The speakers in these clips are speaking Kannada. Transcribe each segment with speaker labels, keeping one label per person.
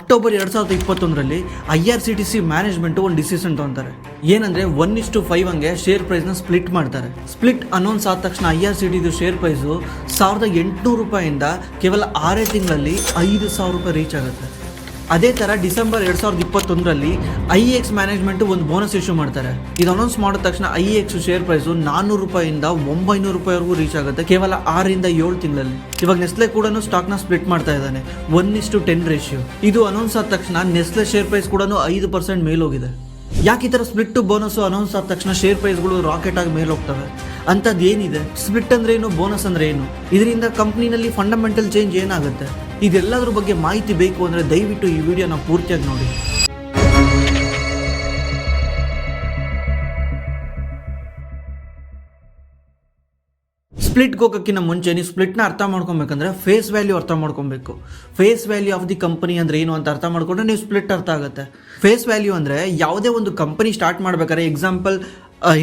Speaker 1: ಅಕ್ಟೋಬರ್ 2021ರಲ್ಲಿ IRCTC ಮ್ಯಾನೇಜ್ಮೆಂಟ್ ಒಂದು ಡಿಸಿಷನ್ ತಗೊಂತಾರೆ. ಏನಂದ್ರೆ 1:5 ಹಂಗೆ ಶೇರ್ ಪ್ರೈಸ್ನ ಸ್ಪ್ಲಿಟ್ ಮಾಡ್ತಾರೆ. ಸ್ಪ್ಲಿಟ್ ಅನೌನ್ಸ್ ಆದ ತಕ್ಷಣ IRCTC ಶೇರ್ ಪ್ರೈಸು 1800 ರೂಪಾಯಿಂದ ಕೇವಲ 6 ತಿಂಗಳಲ್ಲಿ 5000 ರೂಪಾಯಿ ರೀಚ್ ಆಗುತ್ತೆ. ಅದೇ ಥರ ಡಿಸೆಂಬರ್ 2021ರಲ್ಲಿ IEX ಮ್ಯಾನೇಜ್ಮೆಂಟ್ ಒಂದು ಬೋನಸ್ ಇಶ್ಯೂ ಮಾಡ್ತಾರೆ. ಇದು ಅನೌನ್ಸ್ ಮಾಡಿದ ತಕ್ಷಣ IEX ಶೇರ್ ಪ್ರೈಸು 400 ರೂಪಾಯಿಂದ 900 ರೂಪಾಯಿವರೆಗೂ ರೀಚ್ ಆಗುತ್ತೆ ಕೇವಲ 6ರಿಂದ 7 ತಿಂಗಳಲ್ಲಿ. ಇವಾಗ ನೆಸ್ಲೆ ಕೂಡ ಸ್ಟಾಕ್ನ ಸ್ಪ್ಲಿಟ್ ಮಾಡ್ತಾ ಇದ್ದಾನೆ 1:10 ರೇಷಿಯೋ. ಇದು ಅನೌನ್ಸ್ ಆದ ತಕ್ಷಣ ನೆಸ್ಲೆ ಶೇರ್ ಪ್ರೈಸ್ ಕೂಡ 5% ಮೇಲೋಗಿದೆ. ಯಾಕೆ ಈ ಥರ ಸ್ಪ್ಲಿಟ್ ಬೋನಸ್ ಅನೌನ್ಸ್ ಆದ ತಕ್ಷಣ ಶೇರ್ ಪ್ರೈಸ್ಗಳು ರಾಕೆಟ್ ಆಗಿ ಮೇಲೆ ಹೋಗ್ತವೆ? ಅಂಥದ್ದು ಏನಿದೆ? ಸ್ಪ್ಲಿಟ್ ಅಂದ್ರೆ ಏನು, ಬೋನಸ್ ಅಂದ್ರೆ ಏನು, ಇದರಿಂದ ಕಂಪ್ನಿನಲ್ಲಿ ಫಂಡಮೆಂಟಲ್ ಚೇಂಜ್ ಏನಾಗುತ್ತೆ, ಇದೆಲ್ಲದ್ರ ಬಗ್ಗೆ ಮಾಹಿತಿ ಬೇಕು ಅಂದರೆ ದಯವಿಟ್ಟು ಈ ವಿಡಿಯೋನ ಪೂರ್ತಿಯಾಗಿ ನೋಡಿ. ಸ್ಪ್ಲಿಟ್ಗೆ ಹೋಗೋಕ್ಕಿಂತ ಮುಂಚೆ ನೀವು ಸ್ಪ್ಲಿಟ್ನ ಅರ್ಥ ಮಾಡ್ಕೊಬೇಕಂದ್ರೆ ಫೇಸ್ ವ್ಯಾಲ್ಯೂ ಅರ್ಥ ಮಾಡ್ಕೊಬೇಕು. Face value of the company ಅಂದರೆ ಏನು ಅಂತ ಅರ್ಥ ಮಾಡ್ಕೊಂಡ್ರೆ ನೀವು ಸ್ಪ್ಲಿಟ್ ಅರ್ಥ ಆಗುತ್ತೆ. ಫೇಸ್ ವ್ಯಾಲ್ಯೂ ಅಂದರೆ ಯಾವುದೇ ಒಂದು ಕಂಪನಿ ಸ್ಟಾರ್ಟ್ ಮಾಡ್ಬೇಕಾದ್ರೆ, ಎಕ್ಸಾಂಪಲ್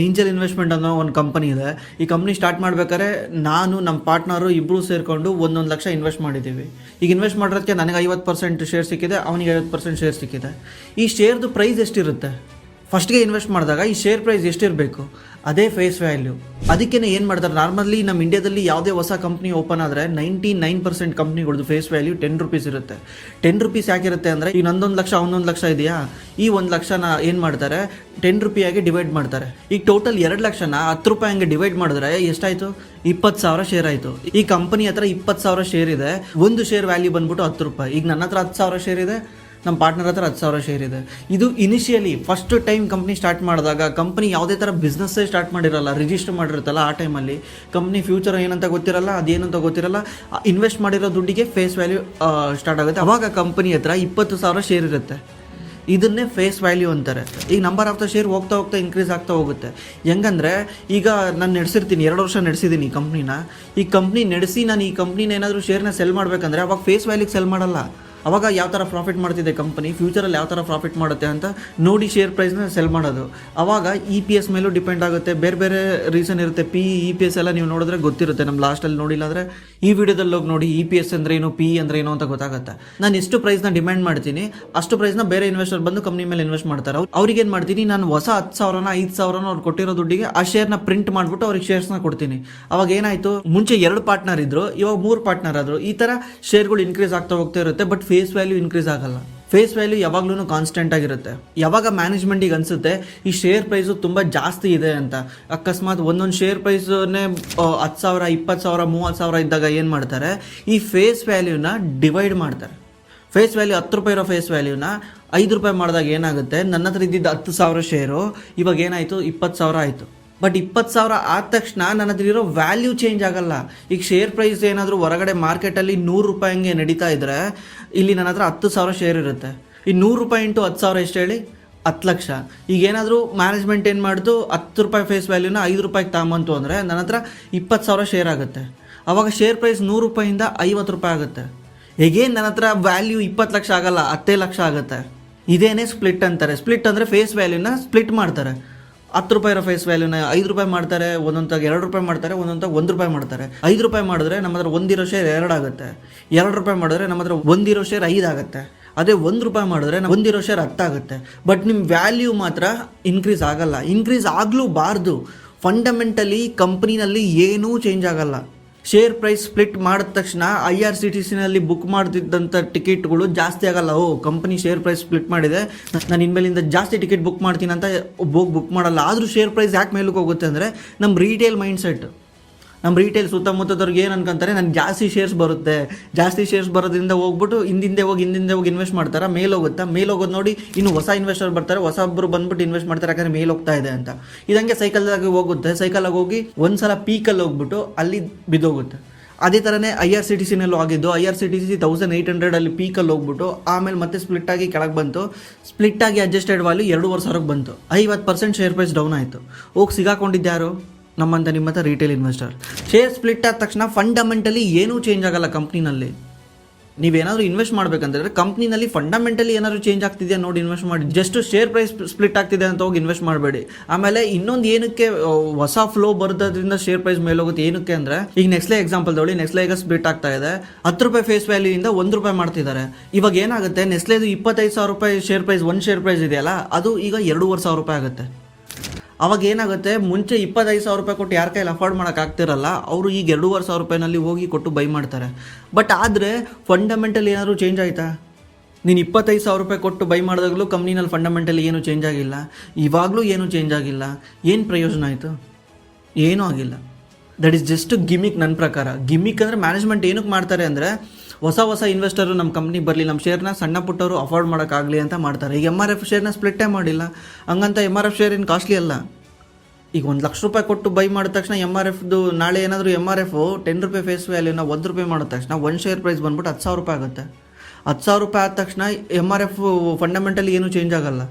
Speaker 1: ಏಂಜಲ್ ಇನ್ವೆಸ್ಟ್ಮೆಂಟ್ ಅನ್ನೋ ಒಂದು ಕಂಪನಿ ಇದೆ. ಈ ಕಂಪ್ನಿ ಸ್ಟಾರ್ಟ್ ಮಾಡ್ಬೇಕಾದ್ರೆ ನಾನು ನಮ್ಮ ಪಾರ್ಟ್ನರು ಇಬ್ಬರು ಸೇರಿಕೊಂಡು 1 ಲಕ್ಷ ಇನ್ವೆಸ್ಟ್ ಮಾಡಿದ್ದೀವಿ. ಈಗ ಇನ್ವೆಸ್ಟ್ ಮಾಡೋದಕ್ಕೆ ನನಗೆ 50% ಶೇರ್ ಸಿಕ್ಕಿದೆ, ಅವನಿಗೆ 50% ಶೇರ್ ಸಿಕ್ಕಿದೆ. ಈ ಶೇರ್ದು ಪ್ರೈಸ್ ಎಷ್ಟಿರುತ್ತೆ? ಫಸ್ಟ್ಗೆ ಇನ್ವೆಸ್ಟ್ ಮಾಡಿದಾಗ ಈ ಶೇರ್ ಪ್ರೈಸ್ ಎಷ್ಟಿರಬೇಕು? ಅದೇ ಫೇಸ್ ವ್ಯಾಲ್ಯೂ. ಅದಕ್ಕೇ ಏನು ಮಾಡ್ತಾರೆ, ನಾರ್ಮಲಿ ನಮ್ಮ ಇಂಡಿಯಾದಲ್ಲಿ ಯಾವುದೇ ಹೊಸ ಕಂಪ್ನಿ ಓಪನ್ ಆದರೆ 99% ಕಂಪ್ನಿಗಳದ್ದು ಫೇಸ್ ವ್ಯಾಲ್ಯೂ 10 ರೂಪೀಸ್ ಇರುತ್ತೆ. 10 ರೂಪೀಸ್ ಯಾಕಿರುತ್ತೆ ಅಂದರೆ, ಈಗ ನಂದೊಂದು ಲಕ್ಷ ಅವನೊಂದು ಲಕ್ಷ ಇದೆಯಾ, ಈ 1 ಲಕ್ಷನ ಏನು ಮಾಡ್ತಾರೆ 10 ರೂಪಾಯಿಯಾಗಿ ಡಿವೈಡ್ ಮಾಡ್ತಾರೆ. ಈಗ ಟೋಟಲ್ 2 ಲಕ್ಷನ 10 ರೂಪಾಯಿ ಹಂಗೆ ಡಿವೈಡ್ ಮಾಡಿದ್ರೆ ಎಷ್ಟಾಯಿತು? 20,000 ಶೇರ್ ಆಯಿತು. ಈ ಕಂಪನಿ ಹತ್ರ 20,000 ಶೇರ್ ಇದೆ. ಒಂದು ಶೇರ್ ವ್ಯಾಲ್ಯೂ ಬಂದ್ಬಿಟ್ಟು 10 ರೂಪಾಯಿ. ಈಗ ನನ್ನ ಹತ್ರ 10,000 ಶೇರ್ ಇದೆ, ನಮ್ಮ ಪಾರ್ಟ್ನರ್ ಹತ್ರ 10,000 ಶೇರ್ ಇದೆ. ಇದು initially first time company start ಮಾಡಿದಾಗ, ಕಂಪ್ನಿ ಯಾವುದೇ ಥರ ಬಿಸ್ನೆಸ್ಸೇ ಸ್ಟಾರ್ಟ್ ಮಾಡಿರಲ್ಲ, ರಿಜಿಸ್ಟರ್ ಮಾಡಿರುತ್ತಲ್ಲ, ಆ ಟೈಮಲ್ಲಿ ಕಂಪ್ನಿ ಫ್ಯೂಚರ್ ಏನಂತ ಗೊತ್ತಿರಲ್ಲ, ಅದೇನಂತ ಗೊತ್ತಿರಲ್ಲ. ಇನ್ವೆಸ್ಟ್ ಮಾಡಿರೋ ದುಡ್ಡಿಗೆ ಫೇಸ್ ವ್ಯಾಲ್ಯೂ ಸ್ಟಾರ್ಟ್ ಆಗುತ್ತೆ. ಅವಾಗ ಕಂಪನಿ ಹತ್ರ 20,000 ಶೇರ್ ಇರುತ್ತೆ. ಇದನ್ನೇ ಫೇಸ್ ವ್ಯಾಲ್ಯೂ ಅಂತಾರೆ. ಈಗ ನಂಬರ್ ಆಫ್ ದ ಶೇರ್ ಹೋಗ್ತಾ ಹೋಗ್ತಾ ಇನ್ಕ್ರೀಸ್ ಆಗ್ತಾ ಹೋಗುತ್ತೆ. ಹೆಂಗಂದರೆ, ಈಗ ನಾನು ನಡೆಸಿರ್ತೀನಿ, 2 ವರ್ಷ ನಡೆಸಿದ್ದೀನಿ ಈ ಕಂಪ್ನಿನ. ಈ ಕಂಪ್ನಿ ನಡೆಸಿ ನಾನು ಈ ಕಂಪ್ನಿನ ಏನಾದರೂ ಶೇರ್ನ ಸೆಲ್ ಮಾಡಬೇಕಂದ್ರೆ ಅವಾಗ ಫೇಸ್ ವ್ಯಾಲ್ಯೂಗೆ ಸೆಲ್ ಮಾಡಲ್ಲ. ಅವಾಗ ಯಾವ ಥರ ಪ್ರಾಫಿಟ್ ಮಾಡ್ತಿದೆ ಕಂಪನಿ, ಫ್ಯೂಚರಲ್ಲಿ ಯಾವ ಥರ ಪ್ರಾಫಿಟ್ ಮಾಡುತ್ತೆ ಅಂತ ನೋಡಿ ಶೇರ್ ಪ್ರೈಸ್ನ ಸೆಲ್ ಮಾಡೋದು. ಅವಾಗ EPS ಮೇಲೂ ಡಿಪೆಂಡ್ ಆಗುತ್ತೆ, ಬೇರೆ ಬೇರೆ ರೀಸನ್ ಇರುತ್ತೆ. EPS ಎಲ್ಲ ನೀವು ನೋಡಿದ್ರೆ ಗೊತ್ತಿರುತ್ತೆ. ನಮ್ಮ ಲಾಸ್ಟಲ್ಲಿ ನೋಡಿಲ್ಲ ಅಂದರೆ ಈ ವಿಡಿಯೋದಲ್ಲಿ ಹೋಗಿ ನೋಡಿ EPS ಅಂದ್ರೆ ಏನು, PE ಅಂದ್ರೆ ಏನು ಅಂತ ಗೊತ್ತಾಗುತ್ತೆ. ನಾನು ಎಷ್ಟು ಪ್ರೈಸ್ನ ಡಿಮ್ಯಾಂಡ್ ಮಾಡ್ತೀನಿ ಅಷ್ಟು ಪ್ರೈಸ್ನ ಬೇರೆ ಇನ್ವೆಸ್ಟರ್ ಬಂದು ಕಂಪ್ನಿ ಮೇಲೆ ಇನ್ವೆಸ್ಟ್ ಮಾಡ್ತಾರೆ. ಅವ್ರಿಗೆ ಏನು ಮಾಡ್ತೀನಿ, ನಾನು ಹೊಸ 10,000ನ 5,000ನ ಅವ್ರು ಕೊಟ್ಟಿರೋ ದುಡ್ಡಿಗೆ ಆ ಶೇರ್ನ ಪ್ರಿಂಟ್ ಮಾಡಿಬಿಟ್ಟು ಅವ್ರಿಗೆ ಶೇರ್ಸ್ನ ಕೊಡ್ತೀನಿ. ಅವಾಗ ಏನಾಯಿತು, ಮುಂಚೆ 2 ಪಾರ್ಟ್ನರ್ ಇದ್ರು, ಇವಾಗ 3 ಪಾರ್ಟ್ನರ್ ಆದರು. ಈ ಥರ ಶೇರ್ಗಳು ಇನ್ಕ್ರೀಸ್ ಆಗ್ತಾ ಹೋಗ್ತಾ ಇರುತ್ತೆ. ಬಟ್ ಫೇಸ್ ವ್ಯಾಲ್ಯೂ ಇನ್ಕ್ರೀಸ್ ಆಗಲ್ಲ. ಫೇಸ್ ವ್ಯಾಲ್ಯೂ ಯಾವಾಗ್ಲೂ ಕಾನ್ಸ್ಟೆಂಟ್ ಆಗಿರುತ್ತೆ. ಯಾವಾಗ ಮ್ಯಾನೇಜ್ಮೆಂಟಿಗೆ ಅನಿಸುತ್ತೆ ಈ ಶೇರ್ ಪ್ರೈಸು ತುಂಬ ಜಾಸ್ತಿ ಇದೆ ಅಂತ, ಅಕಸ್ಮಾತ್ ಒಂದೊಂದು ಶೇರ್ ಪ್ರೈಸನ್ನೇ 10,000, 20,000, 30,000 ಇದ್ದಾಗ ಏನು ಮಾಡ್ತಾರೆ, ಈ ಫೇಸ್ ವ್ಯಾಲ್ಯೂನ ಡಿವೈಡ್ ಮಾಡ್ತಾರೆ. ಫೇಸ್ ವ್ಯಾಲ್ಯೂ 10 ರೂಪಾಯಿ ಇರೋ ಫೇಸ್ ವ್ಯಾಲ್ಯೂನ 5 ರೂಪಾಯಿ ಮಾಡಿದಾಗ ಏನಾಗುತ್ತೆ, ನನ್ನ ಹತ್ರ ಇದ್ದಿದ್ದು 10,000 ಶೇರು ಇವಾಗ ಏನಾಯಿತು 20,000 ಆಯಿತು. ಬಟ್ 20,000 ಆದ ತಕ್ಷಣ ನನ್ನ ಹತ್ರ ಇರೋ ವ್ಯಾಲ್ಯೂ ಚೇಂಜ್ ಆಗಲ್ಲ. ಈಗ ಶೇರ್ ಪ್ರೈಸ್ ಏನಾದರೂ ಹೊರಗಡೆ ಮಾರ್ಕೆಟಲ್ಲಿ 100 ರೂಪಾಯಿ ಹಂಗೆ ನಡೀತಾ ಇದ್ರೆ, ಇಲ್ಲಿ ನನ್ನ ಹತ್ರ 10,000 ಶೇರ್ ಇರುತ್ತೆ. ಈ 100 ರೂಪಾಯಿ ಇಂಟು 10,000 ಎಷ್ಟು ಹೇಳಿ, 10 ಲಕ್ಷ. ಈಗ ಏನಾದರೂ ಮ್ಯಾನೇಜ್ಮೆಂಟ್ ಏನು ಮಾಡ್ದು, 10 ರೂಪಾಯಿ ಫೇಸ್ ವ್ಯಾಲ್ಯೂನ 5 ರೂಪಾಯಿಗೆ ತಗೊಂಬಂತು ಅಂದರೆ ನನ್ನ ಹತ್ರ 20,000 ಶೇರ್ ಆಗುತ್ತೆ. ಆವಾಗ ಶೇರ್ ಪ್ರೈಸ್ 100 ರೂಪಾಯಿಂದ 50 ರೂಪಾಯಿ ಆಗುತ್ತೆ. ಹೇಗೇನು ನನ್ನ ಹತ್ರ ವ್ಯಾಲ್ಯೂ 20 ಲಕ್ಷ ಆಗಲ್ಲ, 10 ಲಕ್ಷ ಆಗುತ್ತೆ. ಇದೇನೇ ಸ್ಪ್ಲಿಟ್ ಅಂತಾರೆ. ಸ್ಪ್ಲಿಟ್ ಅಂದರೆ ಫೇಸ್ ವ್ಯಾಲ್ಯೂನ ಸ್ಪ್ಲಿಟ್ ಮಾಡ್ತಾರೆ. 10 ರೂಪಾಯಿ ಇರೋ ಫೇಸ್ ವ್ಯಾಲ್ಯೂನ 5 ರೂಪಾಯಿ ಮಾಡ್ತಾರೆ, ಒಂದೊಂದಾಗ 2 ರೂಪಾಯಿ ಮಾಡ್ತಾರೆ, ಒಂದೊಂದಾಗ 1 ರೂಪಾಯಿ ಮಾಡ್ತಾರೆ. 5 ರೂಪಾಯಿ ಮಾಡಿದ್ರೆ ನಮ್ಮ ಹತ್ರ ಒಂದಿರೋ ಶೇರ್ 2 ಆಗುತ್ತೆ. 2 ರೂಪಾಯಿ ಮಾಡಿದ್ರೆ ನಮ್ಮ ಹತ್ರ ಒಂದಿರೋ ಶೇರ್ 5 ಆಗುತ್ತೆ. ಅದೇ 1 ರೂಪಾಯಿ ಮಾಡಿದ್ರೆ ಒಂದಿರೋ ಶೇರ್ 10 ಆಗುತ್ತೆ. ಬಟ್ ನಿಮ್ಮ ವ್ಯಾಲ್ಯೂ ಮಾತ್ರ ಇನ್ಕ್ರೀಸ್ ಆಗಲ್ಲ. ಇನ್ಕ್ರೀಸ್ ಆಗಲೂಬಾರ್ದು. ಫಂಡಮೆಂಟಲಿ ಕಂಪ್ನಿನಲ್ಲಿ ಏನೂ ಚೇಂಜ್ ಆಗಲ್ಲ. ಶೇರ್ ಪ್ರೈಸ್ ಸ್ಪ್ಲಿಟ್ ಮಾಡಿದ ತಕ್ಷಣ IRCTCನಲ್ಲಿ ಬುಕ್ ಮಾಡ್ತಿದ್ದಂಥ ಟಿಕೆಟ್ಗಳು ಜಾಸ್ತಿ ಆಗಲ್ಲ. ಕಂಪನಿ ಶೇರ್ ಪ್ರೈಸ್ ಸ್ಪ್ಲಿಟ್ ಮಾಡಿದೆ, ನಾನು ಇನ್ಮೇಲಿಂದ ಜಾಸ್ತಿ ಟಿಕೆಟ್ ಬುಕ್ ಮಾಡ್ತೀನಿ ಅಂತ ಬುಕ್ ಮಾಡಲ್ಲ. ಆದರೂ ಶೇರ್ ಪ್ರೈಸ್ ಯಾಕೆ ಮೇಲಕ್ಕೆ ಹೋಗುತ್ತೆ ಅಂದರೆ, ನಮ್ಮ ರೀಟೇಲ್ ಮೈಂಡ್ಸೆಟ್. ನಮ್ಮ ರೀಟೇಲ್ ಸುತ್ತಮುತ್ತದವ್ರಿಗೆ ಏನು ಅನ್ಕೊಂತಾರೆ, ನನಗೆ ಜಾಸ್ತಿ ಶೇರ್ಸ್ ಬರುತ್ತೆ, ಜಾಸ್ತಿ ಶೇರ್ಸ್ ಬರೋದ್ರಿಂದ ಹೋಗ್ಬಿಟ್ಟು ಹಿಂದಿಂದೆ ಹೋಗಿ ಇನ್ವೆಸ್ಟ್ ಮಾಡ್ತಾರೆ, ಮೇಲೆ ಹೋಗೋದು ನೋಡಿ ಇನ್ನು ಹೊಸ ಇನ್ವೆಸ್ಟರ್ ಬರ್ತಾರೆ, ಹೊಸೊಬ್ಬರು ಬಂದ್ಬಿಟ್ಟು ಇನ್ವೆಸ್ಟ್ ಮಾಡ್ತಾರೆ, ಯಾಕಂದರೆ ಮೇಲೆ ಹೋಗ್ತಾ ಇದೆ ಅಂತ. ಇದಂಗೆ ಸೈಕಲ್ದಾಗಿ ಹೋಗುತ್ತೆ. ಸೈಕಲಾಗಿ ಹೋಗಿ ಒಂದ್ಸಲ ಪೀಕಲ್ಲಿ ಹೋಗ್ಬಿಟ್ಟು ಅಲ್ಲಿ ಬಿದ್ದೋಗುತ್ತೆ. ಅದೇ ಥರನೇ IRCTCನಲ್ಲೂ ಆಗಿದ್ದು. IRCTC 1800 ಪೀಕಲ್ಲಿ ಹೋಗ್ಬಿಟ್ಟು ಆಮೇಲೆ ಮತ್ತೆ ಸ್ಪ್ಲಿಟ್ಟಾಗಿ ಕೆಳಗೆ ಬಂತು. ಸ್ಪ್ಲಿಟ್ಟಾಗಿ ಅಡ್ಜಸ್ಟೆಡ್ ವ್ಯಾಲ್ಯೂ 2,500 ಬಂತು. 50% ಶೇರ್ ಪ್ರೈಸ್ ಡೌನ್ ಆಯಿತು. ಹೋಗಿ ಸಿಗಾಕೊಂಡಿದ್ಯಾರು? ನಿಮ್ಮಂಥ ರೀಟೇಲ್ ಇನ್ವೆಸ್ಟರ್. ಶೇರ್ ಸ್ಪ್ಲಿಟ್ ಆದ ತಕ್ಷಣ ಫಂಡಮೆಂಟಲಿ ಏನೂ ಚೇಂಜ್ ಆಗಲ್ಲ ಕಂಪ್ನಿನಲ್ಲಿ. ನೀವೇನಾದರೂ ಇನ್ವೆಸ್ಟ್ ಮಾಡಬೇಕಂತಂದರೆ ಕಂಪ್ನಿನಲ್ಲಿ ಫಂಡಮೆಂಟಲಿ ಏನಾದರೂ ಚೇಂಜ್ ಆಗ್ತಿದೆಯಾ ನೋಡಿ ಇನ್ವೆಸ್ಟ್ ಮಾಡಿ. ಜಸ್ಟ್ ಶೇರ್ ಪ್ರೈಸ್ ಸ್ಪ್ಲಿಟ್ ಆಗ್ತಿದೆ ಅಂತ ಹೋಗಿ ಇನ್ವೆಸ್ಟ್ ಮಾಡಬೇಡಿ. ಆಮೇಲೆ ಇನ್ನೊಂದು ಏನಕ್ಕೆ ಹೊಸ ಫ್ಲೋ ಬರೋದ್ರಿಂದ ಶೇರ್ ಪ್ರೈಸ್ ಮೇಲೆ ಹೋಗುತ್ತೆ ಏನಕ್ಕೆ ಅಂದರೆ, ಈಗ ನೆಕ್ಸ್ಟ್ಲೇ ಎಕ್ಸಾಂಪಲ್ ತಗೊಳ್ಳಿ. ನೆಕ್ಸ್ಟ್ಲೇ ಈಗ ಸ್ಪ್ಲಿಟ್ ಆಗ್ತಾ ಇದೆ, 10 ರೂಪಾಯಿ ಫೇಸ್ ವ್ಯಾಲ್ಯೂ ಇಂದ 1 ರೂಪಾಯಿ ಮಾಡ್ತಿದ್ದಾರೆ. ಇವಾಗ ಏನಾಗುತ್ತೆ, ನೆಸ್ಲೇದು 25,000 ರೂಪಾಯಿ ಶೇರ್ ಪ್ರೈಸ್, ಒಂದು ಶೇರ್ ಪ್ರೈಸ್ ಇದೆಯಲ್ಲ ಅದು ಈಗ 2,500 ರೂಪಾಯಿ ಆಗುತ್ತೆ. ಅವಾಗ ಏನಾಗುತ್ತೆ, ಮುಂಚೆ 25,000 ರೂಪಾಯಿ ಕೊಟ್ಟು ಯಾರ ಕೈಲಿ ಅಫೋರ್ಡ್ ಮಾಡೋಕ್ಕಾಗ್ತಿರಲ್ಲ, ಅವರು ಈಗ 2,500 ರೂಪಾಯಿನಲ್ಲಿ ಹೋಗಿ ಕೊಟ್ಟು ಬೈ ಮಾಡ್ತಾರೆ. ಬಟ್ ಆದರೆ ಫಂಡಮೆಂಟಲ್ ಏನಾದರೂ ಚೇಂಜ್ ಆಯಿತಾ? ನೀನು 25,000 ರೂಪಾಯಿ ಕೊಟ್ಟು ಬೈ ಮಾಡಿದಾಗಲೂ ಕಂಪ್ನಿನಲ್ಲಿ ಫಂಡಮೆಂಟಲಿ ಏನೂ ಚೇಂಜ್ ಆಗಿಲ್ಲ, ಇವಾಗಲೂ ಏನೂ ಚೇಂಜ್ ಆಗಿಲ್ಲ. ಏನು ಪ್ರಯೋಜನ ಆಯಿತು? ಏನೂ ಆಗಿಲ್ಲ. That is just gimmick. ನನ್ನ ಪ್ರಕಾರ ಗಿಮಿಕ್ ಅಂದರೆ ಮ್ಯಾನೇಜ್ಮೆಂಟ್ ಏನಕ್ಕೆ ಮಾಡ್ತಾರೆ ಅಂದರೆ, ಹೊಸ ಇನ್ವೆಸ್ಟರು ನಮ್ಮ ಕಂಪ್ನಿಗೆ ಬರಲಿ, ನಮ್ಮ ಶೇರ್ನ ಸಣ್ಣ ಪುಟ್ಟವರು ಅಫೋರ್ಡ್ ಮಾಡೋಕ್ಕಾಗಲಿ ಅಂತ ಮಾಡ್ತಾರೆ. ಈಗ MRF ಶೇರ್ನ ಸ್ಪ್ಲಿಟ್ಟೇ ಮಾಡಿಲ್ಲ, ಹಂಗಂತ MRF ಶೇರ್ ಏನು ಕಾಸ್ಟ್ಲಿ ಅಲ್ಲ. ಈಗ 1 ಲಕ್ಷ ರೂಪಾಯಿ ಕೊಟ್ಟು ಬೈ ಮಾಡಿದ ತಕ್ಷಣ MRFದು ನಾಳೆ ಏನಾದರೂ MRF 10 ರೂಪಾಯಿ ಫೇಸ್ ವ್ಯಾಲ್ಯೂನ 1 ರೂಪಾಯಿ ಮಾಡಿದ ತಕ್ಷಣ ಒಂದು ಶೇರ್ ಪ್ರೈಸ್ ಬಂದ್ಬಿಟ್ಟು 10,000 ರೂಪಾಯಿ ಆಗುತ್ತೆ. 10,000 ರೂಪಾಯಿ ಆದ ತಕ್ಷಣ MRF ಫಂಡಮೆಂಟಲಿ ಏನೂ ಚೇಂಜ್ ಆಗಲ್ಲ.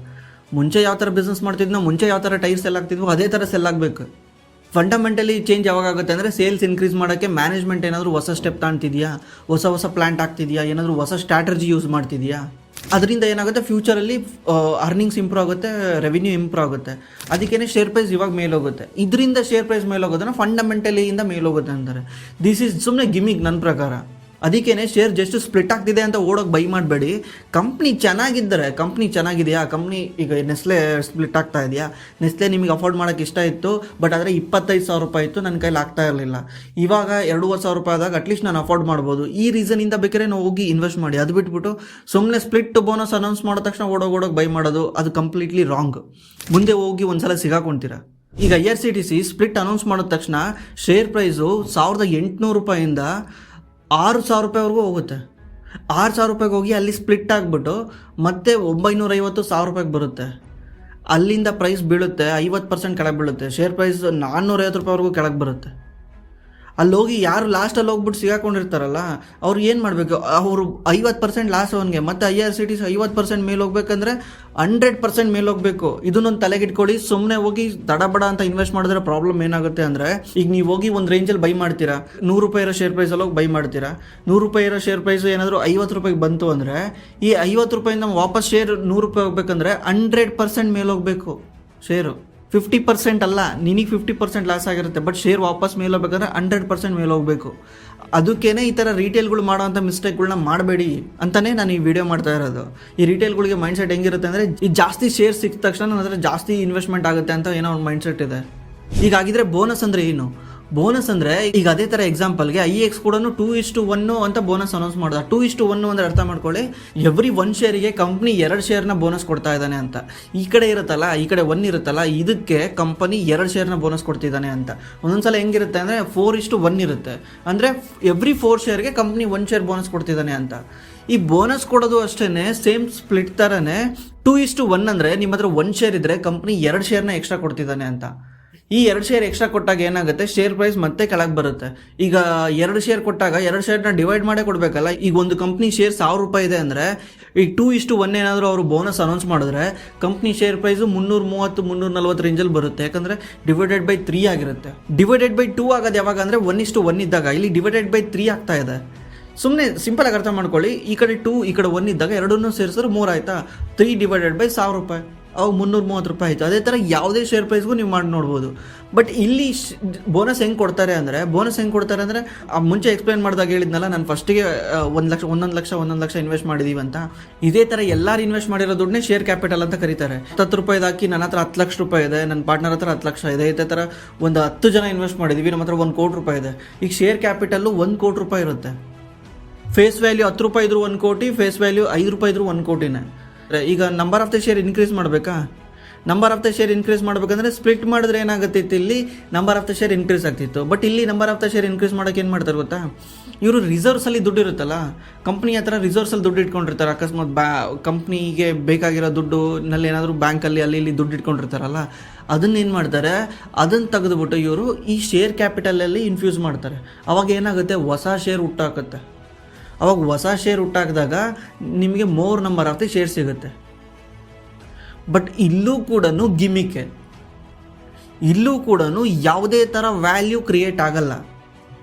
Speaker 1: ಮುಂಚೆ ಯಾವ ಥರ ಬಿಸ್ನೆಸ್ ಮಾಡ್ತಿದ್ನೋ, ಮುಂಚೆ ಯಾವ ಥರ ಟೈರ್ ಸೆಲ್ ಆಗ್ತಿದ್ವೋ ಅದೇ ಥರ ಸೆಲ್ ಆಗಬೇಕು. ಫಂಡಮೆಂಟಲಿ ಚೇಂಜ್ ಯಾವಾಗ ಆಗುತ್ತೆ ಅಂದರೆ, ಸೇಲ್ಸ್ ಇನ್ಕ್ರೀಸ್ ಮಾಡೋಕ್ಕೆ ಮ್ಯಾನೇಜ್ಮೆಂಟ್ ಏನಾದರೂ ಹೊಸ ಸ್ಟೆಪ್ ತಾಣ್ತಿದೆಯಾ, ಹೊಸ ಪ್ಲ್ಯಾಂಟ್ ಆಗ್ತಿದೆಯಾ, ಏನಾದರೂ ಹೊಸ ಸ್ಟ್ರಾಟಜಿ ಯೂಸ್ ಮಾಡ್ತಿದೆಯಾ, ಅದರಿಂದ ಏನಾಗುತ್ತೆ ಫ್ಯೂಚರಲ್ಲಿ ಅರ್ನಿಂಗ್ಸ್ ಇಂಪ್ರೂವ್ ಆಗುತ್ತೆ, ರೆವಿನ್ಯೂ ಇಂಪ್ರೂವ್ ಆಗುತ್ತೆ. ಅದಕ್ಕೇ ಶೇರ್ ಪ್ರೈಸ್ ಇವಾಗ ಮೇಲೋಗುತ್ತೆ. ಇದರಿಂದ ಶೇರ್ ಪ್ರೈಸ್ ಮೇಲೋಗೋದನ್ನ ಫಂಡಮೆಂಟಲಿಯಿಂದ ಮೇಲೋಗುತ್ತೆ ಅಂತಾರೆ. ದಿಸ್ ಈಸ್ ಸುಮ್ಮನೆ ಗಿಮಿಕ್ ನನ್ನ ಪ್ರಕಾರ. ಅದಕ್ಕೇ ಶೇರ್ ಜಸ್ಟ್ ಸ್ಪ್ಲಿಟ್ ಆಗ್ತಿದೆ ಅಂತ ಓಡೋಗಿ ಬೈ ಮಾಡಬೇಡಿ. ಕಂಪ್ನಿ ಚೆನ್ನಾಗಿದ್ದರೆ, ಕಂಪ್ನಿ ಚೆನ್ನಾಗಿದೆಯಾ, ಕಂಪ್ನಿ ಈಗ ನೆಸ್ಲೆ ಸ್ಪ್ಲಿಟ್ ಆಗ್ತಾ ಇದೆಯಾ, ನೆಸ್ಲೆ ನಿಮಗೆ ಅಫೋರ್ಡ್ ಮಾಡೋಕ್ಕೆ ಇಷ್ಟ ಇತ್ತು, ಬಟ್ ಆದರೆ 25,000 ರೂಪಾಯಿ ಇತ್ತು, ನನ್ನ ಕೈಲಿ ಆಗ್ತಾ ಇರಲಿಲ್ಲ. ಇವಾಗ 2,500 ರೂಪಾಯಿ ಆದಾಗ ಅಟ್ಲೀಸ್ಟ್ ನಾನು ಅಫೋರ್ಡ್ ಮಾಡ್ಬೋದು. ಈ ರೀಸನಿಂದ ಬೇಕಾದ್ರೆ ನಾವು ಹೋಗಿ ಇನ್ವೆಸ್ಟ್ ಮಾಡಿ. ಅದು ಬಿಟ್ಬಿಟ್ಟು ಸುಮ್ಮನೆ ಸ್ಪ್ಲಿಟ್ ಬೋನಸ್ ಅನೌನ್ಸ್ ಮಾಡಿದ ತಕ್ಷಣ ಓಡೋಗಿ ಬೈ ಮಾಡೋದು, ಅದು ಕಂಪ್ಲೀಟ್ಲಿ ರಾಂಗ್. ಮುಂದೆ ಹೋಗಿ ಒಂದ್ಸಲ ಸಿಗಾಕೊಂತೀರ. ಈಗ IRCTC ಸ್ಪ್ಲಿಟ್ ಅನೌನ್ಸ್ ಮಾಡಿದ ತಕ್ಷಣ ಶೇರ್ ಪ್ರೈಸು 1,800 ರೂಪಾಯಿಂದ 6,000 ರೂಪಾಯಿವರೆಗೂ ಹೋಗುತ್ತೆ. 6,000 ರೂಪಾಯಿಗೆ ಹೋಗಿ ಅಲ್ಲಿ ಸ್ಪ್ಲಿಟ್ ಆಗಿಬಿಟ್ಟು ಮತ್ತೆ 950,000 ರೂಪಾಯಿಗೆ ಬರುತ್ತೆ. ಅಲ್ಲಿಂದ ಪ್ರೈಸ್ ಬೀಳುತ್ತೆ, 50% ಕೆಳಗೆ ಬೀಳುತ್ತೆ. ಶೇರ್ ಪ್ರೈಸ್ 450 ರೂಪಾಯಿವರೆಗೂ ಕೆಳಗೆ ಬರುತ್ತೆ. ಅಲ್ಲಿ ಹೋಗಿ ಯಾರು ಲಾಸ್ಟಲ್ಲಿ ಹೋಗ್ಬಿಟ್ಟು ಸಿಗಾಕೊಂಡಿರ್ತಾರಲ್ಲ, ಅವ್ರು ಏನು ಮಾಡಬೇಕು, ಅವರು 50% ಲಾಸ್ ಅವನಿಗೆ. ಮತ್ತು IRCTC 50% ಮೇಲೆ ಹೋಗ್ಬೇಕಂದ್ರೆ 100% ಮೇಲೆ ಹೋಗಬೇಕು. ಇದನ್ನೊಂದು ತಲೆಗಿಟ್ಕೊಳ್ಳಿ. ಸುಮ್ಮನೆ ಹೋಗಿ ತಡಬಡ ಅಂತ ಇನ್ವೆಸ್ಟ್ ಮಾಡಿದ್ರೆ ಪ್ರಾಬ್ಲಮ್ ಏನಾಗುತ್ತೆ ಅಂದರೆ, ಈಗ ನೀವು ಹೋಗಿ ಒಂದು ರೇಂಜಲ್ಲಿ ಬೈ ಮಾಡ್ತೀರಾ, 100 ರೂಪಾಯಿ ಇರೋ ಶೇರ್ ಪ್ರೈಸಲ್ಲಿ ಹೋಗಿ ಬೈ ಮಾಡ್ತೀರಾ. 100 ರೂಪಾಯಿ ಇರೋ ಶೇರ್ ಪ್ರೈಸ್ ಏನಾದರೂ 50 ರೂಪಾಯಿಗೆ ಬಂತು ಅಂದರೆ, ಈ 50 ರೂಪಾಯಿಂದ ವಾಪಸ್ ಶೇರ್ 100 ರೂಪಾಯಿ ಹೋಗ್ಬೇಕಂದ್ರೆ 100% ಮೇಲೆ ಹೋಗಬೇಕು ಶೇರು. 50% ಅಲ್ಲ, ನಿನಗೆ 50% ಲಾಸ್ ಆಗಿರುತ್ತೆ, ಬಟ್ ಶೇರ್ ವಾಪಸ್ ಮೇಲೆ ಹೋಗ್ಬೇಕಂದ್ರೆ 100% ಮೇಲೆ ಹೋಗಬೇಕು. ಅದಕ್ಕೇನೆ ಈ ಥರ ರಿಟೇಲ್ಗಳು ಮಾಡೋವಂಥ ಮಿಸ್ಟೇಕ್ಗಳನ್ನ ಮಾಡಬೇಡಿ ಅಂತಲೇ ನಾನು ಈ ವಿಡಿಯೋ ಮಾಡ್ತಾ ಇರೋದು. ಈ ರಿಟೇಲ್ಗಳಿಗೆ ಮೈಂಡ್ಸೆಟ್ ಹೆಂಗಿರುತ್ತೆ ಅಂದರೆ, ಈ ಜಾಸ್ತಿ ಶೇರ್ ಸಿಕ್ಕ ತಕ್ಷಣ ನನ್ನ ಹತ್ರ ಜಾಸ್ತಿ ಇನ್ವೆಸ್ಟ್ಮೆಂಟ್ ಆಗುತ್ತೆ ಅಂತ ಏನೋ ಒಂದು ಮೈಂಡ್ಸೆಟ್ ಇದೆ. ಈಗಾಗಿದ್ರೆ ಬೋನಸ್ ಅಂದರೆ ಏನು? ಬೋನಸ್ ಅಂದರೆ ಈಗ ಅದೇ ಥರ ಎಕ್ಸಾಂಪಲ್ಗೆ IEX ಕೂಡ 2:1 ಅಂತ ಬೋನಸ್ ಅನೌನ್ಸ್ ಮಾಡಿದ. 2:1 ಅಂದರೆ ಅರ್ಥ ಮಾಡ್ಕೊಳ್ಳಿ, ಎವ್ರಿ 1 ಶೇರಿಗೆ ಕಂಪ್ನಿ 2 ಶೇರ್ನ ಬೋನಸ್ ಕೊಡ್ತಾ ಇದ್ದಾನೆ ಅಂತ. ಈ ಕಡೆ ಇರುತ್ತಲ್ಲ, ಈ ಕಡೆ 1 ಇರುತ್ತಲ್ಲ, ಇದಕ್ಕೆ ಕಂಪನಿ 2 ಶೇರ್ನ ಬೋನಸ್ ಕೊಡ್ತಿದ್ದಾನೆ ಅಂತ. ಒಂದೊಂದ್ಸಲ ಹೆಂಗಿರುತ್ತೆ ಅಂದರೆ 4:1 ಇರುತ್ತೆ, ಅಂದರೆ ಎವ್ರಿ 4 ಶೇರ್ಗೆ ಕಂಪ್ನಿ 1 ಶೇರ್ ಬೋನಸ್ ಕೊಡ್ತಿದ್ದಾನೆ ಅಂತ. ಈ ಬೋನಸ್ ಕೊಡೋದು ಅಷ್ಟೇ ಸೇಮ್ ಸ್ಪ್ಲಿಟ್ ಥರನೇ. 2:1 ಅಂದರೆ ನಿಮ್ಮ ಹತ್ರ 1 ಶೇರ್ ಇದ್ದರೆ ಕಂಪ್ನಿ 2 ಶೇರ್ನ ಎಕ್ಸ್ಟ್ರಾ ಕೊಡ್ತಿದ್ದಾನೆ ಅಂತ. ಈ 2 ಶೇರ್ ಎಕ್ಸ್ಟ್ರಾ ಕೊಟ್ಟಾಗ ಏನಾಗುತ್ತೆ, ಶೇರ್ ಪ್ರೈಸ್ ಮತ್ತೆ ಕೆಳಗೆ ಬರುತ್ತೆ. ಈಗ 2 ಶೇರ್ ಕೊಟ್ಟಾಗ 2 ಶೇರ್ನ ಡಿವೈಡ್ ಮಾಡೇ ಕೊಡಬೇಕಲ್ಲ. ಈಗ ಒಂದು ಕಂಪ್ನಿ ಶೇರ್ 1,000 ರೂಪಾಯಿ ಇದೆ ಅಂದರೆ, ಈಗ 2:1 ಏನಾದರೂ ಅವರು ಬೋನಸ್ ಅನೌನ್ಸ್ ಮಾಡಿದ್ರೆ ಕಂಪ್ನಿ ಶೇರ್ ಪ್ರೈಸು 330-340 ರೇಂಜಲ್ಲಿ ಬರುತ್ತೆ. ಯಾಕಂದರೆ ಡಿವೈಡೆಡ್ ಬೈ 3 ಆಗಿರುತ್ತೆ. ಡಿವೈಡೆಡ್ ಬೈ 2 ಆಗೋದು ಯಾವಾಗ ಅಂದರೆ 1:1 ಇದ್ದಾಗ. ಇಲ್ಲಿ ಡಿವೈಡೆಡ್ ಬೈ 3 ಆಗ್ತಾ ಇದೆ. ಸುಮ್ಮನೆ ಸಿಂಪಲಾಗಿ ಅರ್ಥ ಮಾಡ್ಕೊಳ್ಳಿ, ಈ ಕಡೆ 2 ಈ ಕಡೆ 1 ಇದ್ದಾಗ ಎರಡನ್ನೂ ಸೇರಿಸಿದ್ರೆ 3 ಆಯಿತಾ. 3 ಡಿವೈಡೆಡ್ ಬೈ 1,000 ರೂಪಾಯಿ, ಅವಾಗ 330 ರೂಪಾಯಿ ಆಯಿತು. ಅದೇ ಥರ ಯಾವುದೇ ಶೇರ್ ಪ್ರೈಸ್ಗೂ ನೀವು ಮಾಡಿ ನೋಡ್ಬೋದು. ಬಟ್ ಇಲ್ಲಿ ಬೋನಸ್ ಹೆಂಗೆ ಕೊಡ್ತಾರೆ ಅಂದರೆ, ಮುಂಚೆ ಎಕ್ಸ್ಪ್ಲೈನ್ ಮಾಡಿದಾಗ ಹೇಳಿದ್ನಲ್ಲ, ನಾನು ಫಸ್ಟಿಗೆ 1 ಲಕ್ಷ ಇನ್ವೆಸ್ಟ್ ಮಾಡಿದ್ದೀವಿ ಅಂತ. ಇದೇ ಥರ ಎಲ್ಲರೂ ಇನ್ವೆಸ್ಟ್ ಮಾಡಿರೋ ದುಡ್ಡನ್ನೇ ಶೇರ್ ಕ್ಯಾಪಿಟಲ್ ಅಂತ ಕರೀತಾರೆ. 10 ರೂಪಾಯಿದು ಹಾಕಿ ನನ್ನ ಹತ್ರ 10 ಲಕ್ಷ ರೂಪಾಯಿ ಇದೆ, ನನ್ನ ಪಾರ್ಟ್ನರ್ ಹತ್ರ 10 ಲಕ್ಷ ಇದೆ, ಇದೇ ಥರ ಒಂದು 10 ಜನ ಇನ್ವೆಸ್ಟ್ ಮಾಡಿದ್ದೀವಿ, ನಮ್ಮ ಹತ್ರ 1 ಕೋಟಿ ರೂಪಾಯಿ ಇದೆ. ಈಗ ಶೇರ್ ಕ್ಯಾಪಿಟಲ್ಲು 1 ಕೋಟಿ ರೂಪಾಯಿ ಇರುತ್ತೆ. ಫೇಸ್ ವ್ಯಾಲ್ಯೂ 10 ರೂಪಾಯಿ ಇದ್ರೂ 1 ಕೋಟಿ, ಫೇಸ್ ವ್ಯಾಲ್ಯೂ 5 ರೂಪಾಯಿ ಇದ್ರೂ 1 ಕೋಟಿನೇ. ಈಗ number of the share increase ಮಾಡಬೇಕಾ? Number of the share increase ಮಾಡಬೇಕಂದ್ರೆ ಸ್ಪ್ಲಿಟ್ ಮಾಡಿದ್ರೆ ಏನಾಗುತ್ತಿತ್ತು, ಇಲ್ಲಿ number of the share increase ಆಗ್ತಿತ್ತು. ಬಟ್ ಇಲ್ಲಿ number of the share increase ಮಾಡೋಕೆ ಏನು ಮಾಡ್ತಾರೆ ಗೊತ್ತಾ, ಇವರು ರಿಸರ್ವ್ಸಲ್ಲಿ ದುಡ್ಡು ಇರುತ್ತಲ್ಲ, ಕಂಪ್ನಿ ಹತ್ರ ರಿಸರ್ವ್ಸಲ್ಲಿ ದುಡ್ಡು ಇಟ್ಕೊಂಡಿರ್ತಾರೆ. ಅಕಸ್ಮಾತ್ ಕಂಪ್ನಿಗೆ ಬೇಕಾಗಿರೋ ದುಡ್ಡುನಲ್ಲಿ ಏನಾದರೂ ಬ್ಯಾಂಕಲ್ಲಿ ಅಲ್ಲಿ ಇಲ್ಲಿ ದುಡ್ಡು ಇಟ್ಕೊಂಡಿರ್ತಾರಲ್ಲ, ಅದನ್ನೇನು ಮಾಡ್ತಾರೆ, ಅದನ್ನು ತೆಗೆದುಬಿಟ್ಟು ಇವರು ಈ ಶೇರ್ ಕ್ಯಾಪಿಟಲಲ್ಲಿ ಇನ್ಫ್ಯೂಸ್ ಮಾಡ್ತಾರೆ. ಅವಾಗ ಏನಾಗುತ್ತೆ, ಹೊಸ ಶೇರ್ ಹುಟ್ಟಾಕುತ್ತೆ. ಅವಾಗ ಹೊಸ ಶೇರ್ ಹುಟ್ಟಾಕಿದಾಗ ನಿಮಗೆ more number of the share ಸಿಗುತ್ತೆ. ಬಟ್ ಇಲ್ಲೂ ಕೂಡ ಗಿಮಿಕೆ, ಇಲ್ಲೂ ಕೂಡ ಯಾವುದೇ ಥರ ವ್ಯಾಲ್ಯೂ ಕ್ರಿಯೇಟ್ ಆಗಲ್ಲ.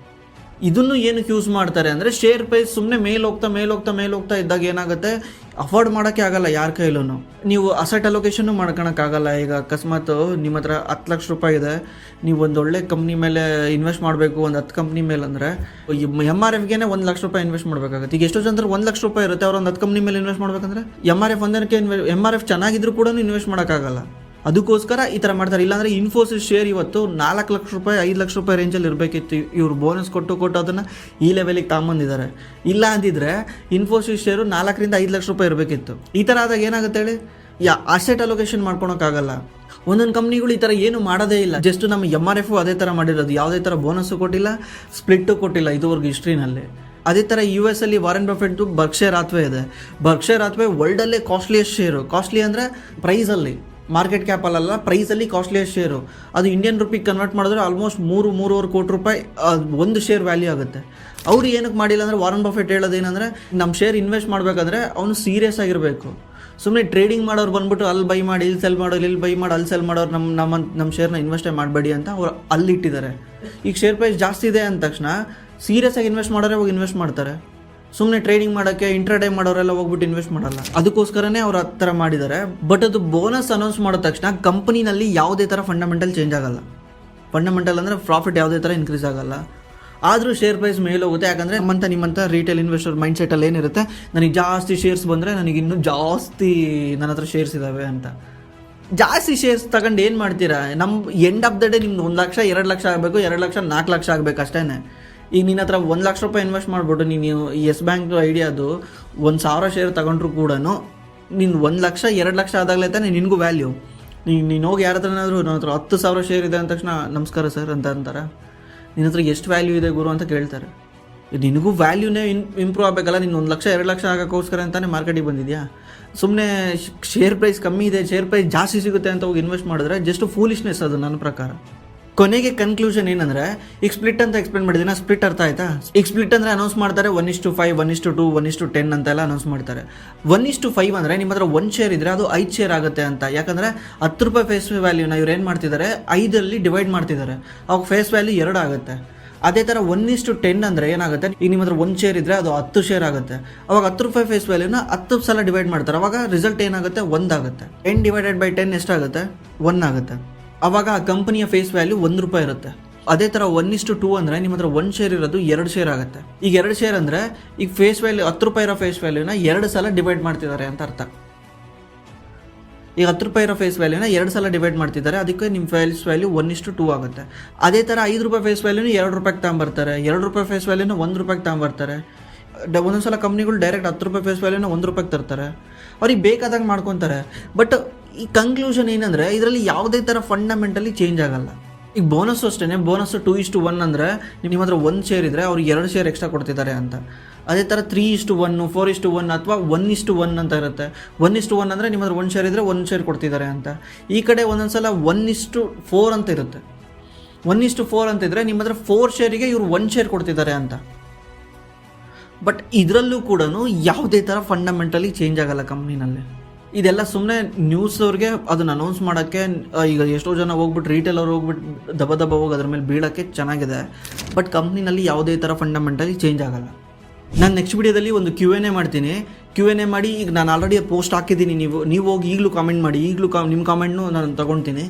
Speaker 1: ಇದನ್ನು ಏನಕ್ಕೆ ಯೂಸ್ ಮಾಡ್ತಾರೆ ಅಂದರೆ ಶೇರ್ ಪ್ರೈಸ್ ಸುಮ್ಮನೆ ಮೇಲೋಗ್ತಾ ಇದ್ದಾಗ ಏನಾಗುತ್ತೆ, ಅಫೋರ್ಡ್ ಮಾಡೋಕ್ಕೆ ಆಗಲ್ಲ ಯಾರ ಕೈಲೂ. ನೀವು ಅಸೆಟ್ ಅಲೋಕೇಶನ್ನು ಮಾಡ್ಕೊಳಕ್ಕಾಗಲ್ಲ. ಈಗ ಅಕಸ್ಮಾತ್ ನಿಮ್ಮ ಹತ್ರ 10 ಲಕ್ಷ ರೂಪಾಯಿ ಇದೆ, ನೀವು ಒಂದು ಒಳ್ಳೆ ಕಂಪ್ನಿ ಮೇಲೆ ಇನ್ವೆಸ್ಟ್ ಮಾಡಬೇಕು, ಒಂದು 10 ಕಂಪ್ನಿ ಮೇಲೆ ಅಂದರೆ MRFಗೆ 1 ಲಕ್ಷ ರೂಪಾಯಿ ಇನ್ವೆಸ್ಟ್ ಮಾಡಬೇಕಾಗುತ್ತೆ. ಈಗ ಎಷ್ಟೋ ಜನರು 1 ಲಕ್ಷ ರೂಪಾಯಿ ಇರುತ್ತೆ, ಅವ್ರು ಒಂದು 10 ಕಂಪ್ನಿ ಮೇಲೆ ಇನ್ವೆಸ್ಟ್ ಮಾಡಬೇಕಂದ್ರೆ MRF ಒಂದಕ್ಕೆ MRF ಚೆನ್ನಾಗಿದ್ರು ಕೂಡ ಇನ್ವೆಸ್ಟ್ ಮಾಡೋಕ್ಕಾಗಲ್ಲ. ಅದಕ್ಕೋಸ್ಕರ ಈ ಥರ ಮಾಡ್ತಾರೆ. ಇಲ್ಲಾಂದರೆ ಇನ್ಫೋಸಿಸ್ ಶೇರ್ ಇವತ್ತು 4 ಲಕ್ಷ ರೂಪಾಯಿ 5 ಲಕ್ಷ ರೂಪಾಯಿ ರೇಂಜಲ್ಲಿ ಇರಬೇಕಿತ್ತು. ಇವ್ರು ಬೋನಸ್ ಕೊಟ್ಟು ಅದನ್ನು ಈ ಲೆವೆಲಿಗೆ ತಗೊಂಬಂದಿದ್ದಾರೆ. ಇಲ್ಲ ಅಂದಿದ್ರೆ ಇನ್ಫೋಸಿಸ್ ಶೇರು 4ರಿಂದ 5 ಲಕ್ಷ ರೂಪಾಯಿ ಇರಬೇಕಿತ್ತು. ಈ ಥರ ಆದಾಗ ಏನಾಗುತ್ತೆ ಹೇಳಿ, ಅಸೆಟ್ ಅಲೋಕೇಶನ್ ಮಾಡ್ಕೊಳಕ್ಕಾಗಲ್ಲ. ಒಂದೊಂದು ಕಂಪ್ನಿಗಳು ಈ ಥರ ಏನು ಮಾಡೋದೇ ಇಲ್ಲ. ಜಸ್ಟ್ ನಮ್ಮ MRF ಅದೇ ಥರ ಮಾಡಿರೋದು, ಯಾವುದೇ ಥರ ಬೋನಸ್ಸು ಕೊಟ್ಟಿಲ್ಲ, ಸ್ಪ್ಲಿಟ್ಟು ಕೊಟ್ಟಿಲ್ಲ ಇದುವರೆಗೂ ಹಿಸ್ಟ್ರಿನಲ್ಲಿ. ಅದೇ ಥರ US ಅಲ್ಲಿ ವಾರೆನ್ ಬಫೆಟ್ದು ಬರ್ಕ್ಷೈರ್ ಹಾಥ್ವೇ ಇದೆ. Berkshire Hathway ವರ್ಲ್ಡಲ್ಲೇ costliest share. Costly ಅಂದರೆ ಪ್ರೈಸಲ್ಲಿ, ಮಾರ್ಕೆಟ್ ಕ್ಯಾಪಲ್ಲ, ಪ್ರೈಸಲ್ಲಿ ಕಾಸ್ಟ್ಲಿಯೆಸ್ಟ್ ಶೇರು. ಅದು ಇಂಡಿಯನ್ ರುಪಿಗೆ ಕನ್ವರ್ಟ್ ಮಾಡಿದ್ರೆ ಆಲ್ಮೋಸ್ಟ್ 3-3.25 ಕೋಟಿ ರೂಪಾಯಿ ಒಂದು ಶೇರ್ ವ್ಯಾಲ್ಯೂ ಆಗುತ್ತೆ. ಅವರು ಏನಕ್ಕೆ ಮಾಡಿಲ್ಲ ಅಂದರೆ, ವಾರೆನ್ ಬಫೆಟ್ ಹೇಳೋದೇನೆಂದರೆ, ನಮ್ಮ ಶೇರ್ ಇನ್ವೆಸ್ಟ್ ಮಾಡಬೇಕಾದ್ರೆ ಅವನು ಸೀರಿಯಸ್ ಆಗಿರಬೇಕು. ಸುಮ್ಮನೆ ಟ್ರೇಡಿಂಗ್ ಮಾಡೋರು ಬಂದ್ಬಿಟ್ಟು ಅಲ್ಲಿ ಬೈ ಮಾಡಿ ಇಲ್ಲಿ ಸೆಲ್ ಮಾಡೋರು, ಇಲ್ಲಿ ಬೈ ಮಾಡಿ ಅಲ್ಲಿ ಸೆಲ್ ಮಾಡೋರು ನಮ್ಮ ಶೇರ್ನ ಇನ್ವೆಸ್ಟೇ ಮಾಡಬೇಡಿ ಅಂತ ಅವ್ರು ಅಲ್ಲಿಟ್ಟಿದ್ದಾರೆ. ಈಗ ಶೇರ್ ಪ್ರೈಸ್ ಜಾಸ್ತಿ ಇದೆ ಅಂದ ತಕ್ಷಣ ಸೀರಿಯಸ್ ಆಗಿ ಇನ್ವೆಸ್ಟ್ ಮಾಡೋರೆ ಹೋಗಿ ಇನ್ವೆಸ್ಟ್ ಮಾಡ್ತಾರೆ. ಸುಮ್ಮನೆ ಟ್ರೇಡಿಂಗ್ ಮಾಡೋಕ್ಕೆ ಇಂಟ್ರಾಡೇ ಮಾಡೋರೆಲ್ಲ ಹೋಗ್ಬಿಟ್ಟು ಇನ್ವೆಸ್ಟ್ ಮಾಡಲ್ಲ. ಅದಕ್ಕೋಸ್ಕರನೇ ಅವ್ರು ಆ ಥರ ಮಾಡಿದ್ದಾರೆ. ಬಟ್ ಅದು ಬೋನಸ್ ಅನೌನ್ಸ್ ಮಾಡಿದ ತಕ್ಷಣ ಕಂಪನಿನಲ್ಲಿ ಯಾವುದೇ ಥರ ಫಂಡಮೆಂಟಲ್ ಚೇಂಜ್ ಆಗಲ್ಲ. ಫಂಡಮೆಂಟಲ್ ಅಂದರೆ ಪ್ರಾಫಿಟ್ ಯಾವುದೇ ಥರ ಇನ್ಕ್ರೀಸ್ ಆಗಲ್ಲ. ಆದರೂ ಶೇರ್ ಪ್ರೈಸ್ ಮೇಲೆ ಹೋಗುತ್ತೆ. ಯಾಕಂದರೆ ನಿಮ್ಮಂಥ ರಿಟೇಲ್ ಇನ್ವೆಸ್ಟರ್ ಮೈಂಡ್ಸೆಟ್ಟಲ್ಲಿ ಏನಿರುತ್ತೆ, ನನಗೆ ಜಾಸ್ತಿ ಶೇರ್ಸ್ ಬಂದರೆ ನನಗೆ ಇನ್ನೂ ಜಾಸ್ತಿ ನನ್ನ ಹತ್ರ ಶೇರ್ಸ್ ಇದ್ದಾವೆ ಅಂತ. ಜಾಸ್ತಿ ಶೇರ್ಸ್ ತಗೊಂಡು ಏನು ಮಾಡ್ತೀರಾ? ನಮ್ಮ ಎಂಡ್ ಆಫ್ ದ ಡೇ ನಿಮ್ದು 1 ಲಕ್ಷ 2 ಲಕ್ಷ ಆಗಬೇಕು, 2 ಲಕ್ಷ 4 ಲಕ್ಷ ಆಗಬೇಕು ಅಷ್ಟೇ. ಈಗ ನಿನ್ನ ಹತ್ರ 1 ಲಕ್ಷ ರೂಪಾಯಿ ಇನ್ವೆಸ್ಟ್ ಮಾಡಿಬಿಟ್ಟು ನೀನು ಯೆಸ್ ಬ್ಯಾಂಕ್ ಐಡಿಯಾದು 1,000 ಶೇರ್ ತಗೊಂಡ್ರು ಕೂಡ ನೀನು 1 ಲಕ್ಷ 2 ಲಕ್ಷ ಆದಾಗಲೇ ತಾನೆ ನಿನಗೂ ವ್ಯಾಲ್ಯೂ. ನೀನು ಹೋಗಿ ಯಾರ ಹತ್ರನಾದರೂ ನನ್ನ ಹತ್ರ 10,000 ಶೇರ್ ಇದೆ ಅಂದ ತಕ್ಷಣ ನಮಸ್ಕಾರ ಸರ್ ಅಂತ ಅಂತಾರೆ. ನಿನ್ನ ಹತ್ರ ಎಷ್ಟು ವ್ಯಾಲ್ಯೂ ಇದೆ ಗುರು ಅಂತ ಕೇಳ್ತಾರೆ. ನಿನಗೂ ವ್ಯಾಲ್ಯೂನೇ ಇಂಪ್ರೂವ್ ಆಗಬೇಕಲ್ಲ. ನೀನು 1 ಲಕ್ಷ 2 ಲಕ್ಷ ಆಗೋಕ್ಕೋಸ್ಕರ ಅಂತಾನೆ ಮಾರ್ಕೆಟಿಗೆ ಬಂದಿದ್ಯಾ? ಸುಮ್ಮನೆ ಶೇರ್ ಪ್ರೈಸ್ ಕಮ್ಮಿ ಇದೆ, ಶೇರ್ ಪ್ರೈಸ್ ಜಾಸ್ತಿ ಸಿಗುತ್ತೆ ಅಂತ ಹೋಗಿ ಇನ್ವೆಸ್ಟ್ ಮಾಡಿದ್ರೆ ಜಸ್ಟ್ ಫೂಲಿಶ್ನೆಸ್ ಅದು ನನ್ನ ಪ್ರಕಾರ. ಕೊನೆಗೆ ಕನ್ಕ್ಲೂಷನ್ ಏನಂದರೆ, ಈಗ ಸ್ಪ್ಲಿಟ್ ಅಂತ ಎಕ್ಸ್ಪ್ಲೇನ್ ಮಾಡಿದ್ದೀನಿ. ಸ್ಪ್ಲಿಟ್ ಅರ್ಥ ಆಯ್ತಾ? ಈಗ ಸ್ಪ್ಲಿಟ್ ಅಂದರೆ ಅನೌನ್ಸ್ ಮಾಡ್ತಾರೆ 1:5, 1:2, 1:10 ಅಂತೆಲ್ಲ ಅನೌನ್ಸ್ ಮಾಡ್ತಾರೆ. 1:5 ಅಂದರೆ ನಿಮ್ಮ ಹತ್ರ 1 ಶೇರ್ ಇದ್ದರೆ ಅದು 5 ಶೇರ್ ಆಗುತ್ತೆ ಅಂತ. ಯಾಕಂದರೆ 10 ರೂಪಾಯಿ ಫೇಸ್ ವ್ಯಾಲ್ಯೂನ ಇವ್ರು ಏನು ಮಾಡ್ತಿದ್ದಾರೆ, 5ಅಲ್ಲಿ ಡಿವೈಡ್ ಮಾಡ್ತಿದ್ದಾರೆ. ಅವಾಗ ಫೇಸ್ ವ್ಯಾಲ್ಯೂ 2 ಆಗುತ್ತೆ. ಅದೇ ಥರ 1:10 ಅಂದರೆ ಏನಾಗುತ್ತೆ, ಈಗ ನಿಮ್ಮ ಹತ್ರ 1 ಶೇರ್ ಇದ್ದರೆ ಅದು 10 ಶೇರ್ ಆಗುತ್ತೆ. ಅವಾಗ 10 ರೂಪಾಯಿ ಫೇಸ್ ವ್ಯಾಲ್ಯೂನ 10 ಸಲ ಡಿವೈಡ್ ಮಾಡ್ತಾರೆ. ಅವಾಗ ರಿಸಲ್ಟ್ ಏನಾಗುತ್ತೆ, 1 ಆಗುತ್ತೆ. 10/10 ಎಷ್ಟಾಗುತ್ತೆ, 1 ಆಗುತ್ತೆ. ಅವಾಗ ಆ ಕಂಪನಿಯ ಫೇಸ್ ವ್ಯಾಲ್ಯೂ 1 ರೂಪಾಯಿ ಇರುತ್ತೆ. ಅದೇ ಥರ 1:2 ಅಂದರೆ ನಿಮ್ಮ ಹತ್ರ 1 ಶೇರ್ ಇರೋದು 2 ಶೇರ್ ಆಗುತ್ತೆ. ಈಗ 2 ಶೇರ್ ಅಂದರೆ ಈಗ ಫೇಸ್ ವ್ಯಾಲ್ಯೂ 10 ರೂಪಾಯಿ ಇರೋ ಫೇಸ್ ವ್ಯಾಲ್ಯೂನ 2 ಸಲ ಡಿವೈಡ್ ಮಾಡ್ತಿದ್ದಾರೆ ಅಂತ ಅರ್ಥ. ಈಗ 10 ರೂಪಾಯಿ ಇರೋ ಫೇಸ್ ವ್ಯಾಲ್ಯೂನ 2 ಸಲ ಡಿವೈಡ್ ಮಾಡ್ತಿದ್ದಾರೆ, ಅದಕ್ಕೆ ನಿಮ್ಮ ಫೇಸ್ ವ್ಯಾಲ್ಯೂ 1:2 ಆಗುತ್ತೆ. ಅದೇ ಥರ 5 ರೂಪಾಯಿ ಫೇಸ್ ವ್ಯಾಲ್ಯೂನ 2 ರೂಪಾಯಿಗೆ ತಗೊಂಬರ್ತಾರೆ, 2 ರೂಪಾಯಿ ಫೇಸ್ ವ್ಯಾಲ್ಯೂನ 1 ರೂಪಾಯಿಗೆ ತಗೊಂಬರ್ತಾರೆ. ಒಂದೊಂದು ಸಲ ಕಂಪ್ನಿಗಳು ಡೈರೆಕ್ಟ್ 10 ರೂಪಾಯಿ ಫೇಸ್ ವ್ಯಾಲ್ಯೂನ 1 ರೂಪಾಯಿಗೆ ತರ್ತಾರೆ. ಅವ್ರಿಗೆ ಬೇಕಾದಾಗ ಮಾಡ್ಕೊತಾರೆ. ಬಟ್ ಈ ಕನ್ಕ್ಲೂಷನ್ ಏನಂದರೆ, ಇದರಲ್ಲಿ ಯಾವುದೇ ಥರ ಫಂಡಮೆಂಟಲಿ ಚೇಂಜ್ ಆಗಲ್ಲ. ಈಗ ಬೋನಸ್ಸು ಅಷ್ಟೇ. ಬೋನಸ್ಸು 2:1 ಅಂದರೆ ನಿಮ್ಮ ಹತ್ರ 1 ಶೇರ್ ಇದ್ದರೆ ಅವ್ರಿಗೆ 2 ಶೇರ್ ಎಕ್ಸ್ಟ್ರಾ ಕೊಡ್ತಿದ್ದಾರೆ ಅಂತ. ಅದೇ ಥರ 3:1, 4:1 ಅಥವಾ 1:1 ಅಂತ ಇರುತ್ತೆ. 1:1 ಅಂದರೆ ನಿಮ್ಮ ಹತ್ರ 1 ಶೇರ್ ಇದ್ದರೆ 1 ಶೇರ್ ಕೊಡ್ತಿದ್ದಾರೆ ಅಂತ. ಈ ಕಡೆ ಒಂದೊಂದು ಸಲ 1:4 ಅಂತ ಇರುತ್ತೆ. 1:4 ಅಂತ ಇದ್ದರೆ ನಿಮ್ಮ ಹತ್ರ 4 ಶೇರಿಗೆ ಇವರು 1 ಶೇರ್ ಕೊಡ್ತಿದ್ದಾರೆ ಅಂತ. ಬಟ್ ಇದರಲ್ಲೂ ಕೂಡ ಯಾವುದೇ ಥರ ಫಂಡಮೆಂಟಲಿ ಚೇಂಜ್ ಆಗಲ್ಲ ಕಂಪ್ನಿನಲ್ಲಿ. ಇದೆಲ್ಲ ಸುಮ್ಮನೆ ನ್ಯೂಸ್ ಅವ್ರಿಗೆ ಅದನ್ನು ಅನೌನ್ಸ್ ಮಾಡೋಕ್ಕೆ. ಈಗ ಎಷ್ಟೋ ಜನ ಹೋಗ್ಬಿಟ್ಟು ರಿಟೇಲ್ ಅವ್ರು ಹೋಗ್ಬಿಟ್ಟು ದಬ ಹೋಗಿ ಅದ್ರ ಮೇಲೆ ಬೀಳೋಕ್ಕೆ ಚೆನ್ನಾಗಿದೆ. ಬಟ್ ಕಂಪ್ನಿನಲ್ಲಿ ಯಾವುದೇ ಥರ ಫಂಡಮೆಂಟಲಿ ಚೇಂಜ್ ಆಗಲ್ಲ. ನಾನು ನೆಕ್ಸ್ಟ್ ವಿಡಿಯೋದಲ್ಲಿ ಒಂದು Q&A ಮಾಡ್ತೀನಿ. Q&A ಮಾಡಿ ಈಗ ನಾನು ಆಲ್ರೆಡಿ ಪೋಸ್ಟ್ ಹಾಕಿದ್ದೀನಿ. ನೀವು ಹೋಗಿ ಈಗಲೂ ಕಾಮೆಂಟ್ ಮಾಡಿ. ಈಗಲೂ ನಿಮ್ಮ ಕಾಮೆಂಟ್ನು ನಾನು ತೊಗೊಳ್ತೀನಿ.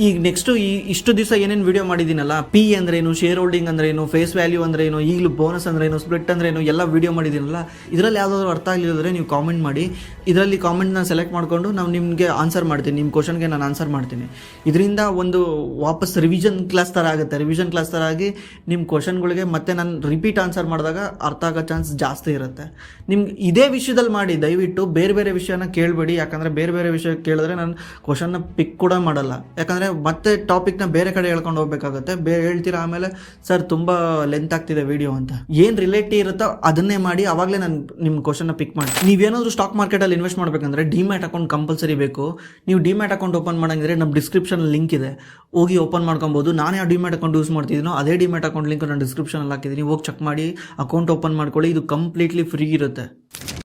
Speaker 1: ಈಗ ನೆಕ್ಸ್ಟು ಇಷ್ಟು ದಿವಸ ಏನೇನು ವೀಡಿಯೋ ಮಾಡಿದ್ದೀನಲ್ಲ, ಪಿ ಅಂದ್ರೇನು, ಶೇರ್ ಹೋಲ್ಡಿಂಗ್ ಅಂದ್ರೇನು, ಫೇಸ್ ವ್ಯಾಲ್ಯೂ ಅಂದ್ರೇನು, ಈಗಲೂ ಬೋನಸ್ ಅಂದ್ರೇನು, ಸ್ಪ್ಲಿಟ್ ಅಂದ್ರೇನು ಎಲ್ಲ ವೀಡಿಯೋ ಮಾಡಿದ್ದೀನಲ್ಲ, ಇದರಲ್ಲಿ ಯಾವುದಾದ್ರು ಅರ್ಥ ಆಗಲಿಲ್ಲದ್ರೆ ನೀವು ಕಾಮೆಂಟ್ ಮಾಡಿ. ಇದರಲ್ಲಿ ಕಾಮೆಂಟ್ನ ಸೆಲೆಕ್ಟ್ ಮಾಡಿಕೊಂಡು ನಾವು ನಿಮಗೆ ಆನ್ಸರ್ ಮಾಡ್ತೀನಿ. ನಿಮ್ಮ ಕ್ವಶನ್ಗೆ ನಾನು ಆನ್ಸರ್ ಮಾಡ್ತೀನಿ. ಇದರಿಂದ ಒಂದು ವಾಪಸ್ ರಿವಿಷನ್ ಕ್ಲಾಸ್ ಥರ ಆಗುತ್ತೆ. ರಿವಿಷನ್ ಕ್ಲಾಸ್ ಥರ ಆಗಿ ನಿಮ್ಮ ಕ್ವಶನ್ಗಳಿಗೆ ಮತ್ತೆ ನಾನು ರಿಪೀಟ್ ಆನ್ಸರ್ ಮಾಡಿದಾಗ ಅರ್ಥ ಆಗೋ ಚಾನ್ಸ್ ಜಾಸ್ತಿ ಇರುತ್ತೆ. ನಿಮ್ಗೆ ಇದೇ ವಿಷಯದಲ್ಲಿ ಮಾಡಿ, ದಯವಿಟ್ಟು ಬೇರೆ ಬೇರೆ ವಿಷಯನ ಕೇಳಬೇಡಿ. ಯಾಕಂದರೆ ಬೇರೆ ಬೇರೆ ವಿಷಯ ಕೇಳಿದ್ರೆ ನಾನು ಕ್ವಶನ್ನ ಪಿಕ್ ಕೂಡ ಮಾಡಲ್ಲ. ಯಾಕಂದರೆ ಮತ್ತೆ ಟಾಪಿಕ್ನ ಬೇರೆ ಕಡೆ ಹೇಳ್ಕೊಂಡು ಹೋಗ್ಬೇಕಾಗುತ್ತೆ. ಹೇಳ್ತೀರಾ ಆಮೇಲೆ ಸರ್ ತುಂಬ ಲೆಂತ್ ಆಗ್ತಿದೆ ವಿಡಿಯೋ ಅಂತ. ಏನು ರಿಲೇಟಿವ್ ಇರುತ್ತೋ ಅದನ್ನೇ ಮಾಡಿ. ಆವಾಗಲೇ ನಾನು ನಿಮ್ಮ ಕ್ವಶನ್ನ ಪಿಕ್ ಮಾಡಿ. ನೀವೇನಾದರೂ ಸ್ಟಾಕ್ ಮಾರ್ಕೆಟಲ್ಲಿ ಇನ್ವೆಸ್ಟ್ ಮಾಡಬೇಕಂದ್ರೆ ಡಿಮ್ಯಾಟ್ ಅಕೌಂಟ್ ಕಂಪಲ್ಸರಿ ಬೇಕು. ನೀವು ಡಿಮ್ಯಾಟ್ ಅಕೌಂಟ್ ಓಪನ್ ಮಾಡಂಗಿದ್ರೆ ನಮ್ಮ ಡಿಸ್ಕ್ರಿಪ್ಷನ್ ಲಿಂಕ್ ಇದೆ, ಹೋಗಿ ಓಪನ್ ಮಾಡ್ಕೊಬೋದು. ನಾನು ಯಾವ ಡಿಮ್ಯಾಟ್ ಅಕೌಂಟ್ ಯೂಸ್ ಮಾಡ್ತಿದ್ದೀನೋ ಅದೇ ಡಿಮ್ಯಾಟ್ ಅಕೌಂಟ್ ಲಿಂಕ್ ನಾನು ಡಿಸ್ಕ್ರಿಪ್ಷನಲ್ಲಿ ಹಾಕಿದ್ದೀನಿ. ಹೋಗಿ ಚೆಕ್ ಮಾಡಿ, ಅಕೌಂಟ್ ಓಪನ್ ಮಾಡ್ಕೊಳ್ಳಿ. ಇದು ಕಂಪ್ಲೀಟ್ಲಿ ಫ್ರೀ ಇರುತ್ತೆ.